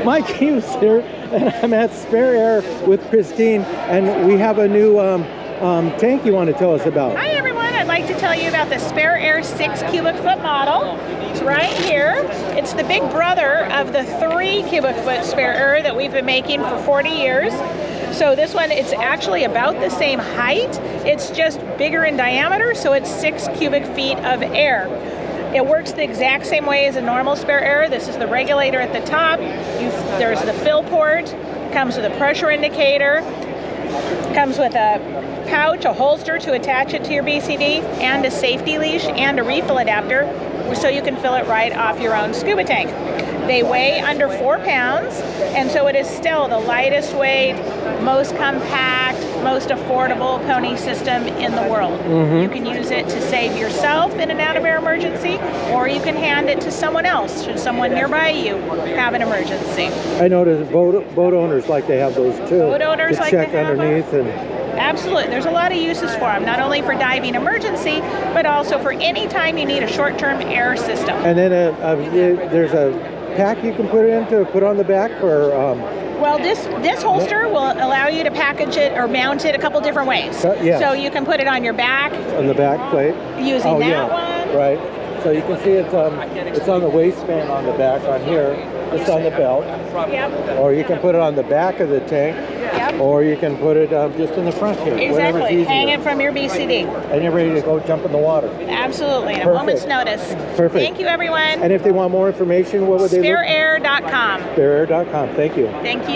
Mike Hughes here, and I'm at Spare Air with Christine, and we have a new tank you want to tell us about. Hi everyone, I'd like to tell you about the Spare Air 6 cubic foot model. It's right here. It's the big brother of the 3 cubic foot Spare Air that we've been making for 40 years. So this one, it's actually about the same height. It's just bigger in diameter, so it's 6 cubic feet of air. It works the exact same way as a normal Spare Air. This is the regulator at the top. There's the fill port. Comes with a pressure indicator. Comes with a pouch, a holster to attach it to your BCD, and a safety leash and a refill adapter, so you can fill it right off your own scuba tank. They weigh under 4 pounds, and so it is still the lightest weight, most compact, most affordable pony system in the world. You can use it to save yourself in an out-of-air emergency, or you can hand it to someone else, should someone nearby you have an emergency. I noticed boat owners like to have those too. Boat owners to like check to have underneath them. Absolutely. There's a lot of uses for them, not only for diving emergency, but also for any time you need a short-term air system. And then there's a pack you can put it in to put on the back, or well, this holster will allow you to package it or mount it a couple different ways. Yeah. So you can put it on your back. On the back plate. Using that one. Right. So you can see it's on the waistband on the back on here. It's on the belt. Yep. Or you can put it on the back of the tank. Yep. Or you can put it just in the front here. Exactly. Hang it from your BCD. And you're ready to go jump in the water. Absolutely. In a moment's notice. Perfect. Thank you, everyone. And if they want more information, what would they look? SpareAir.com. SpareAir.com. Thank you. Thank you.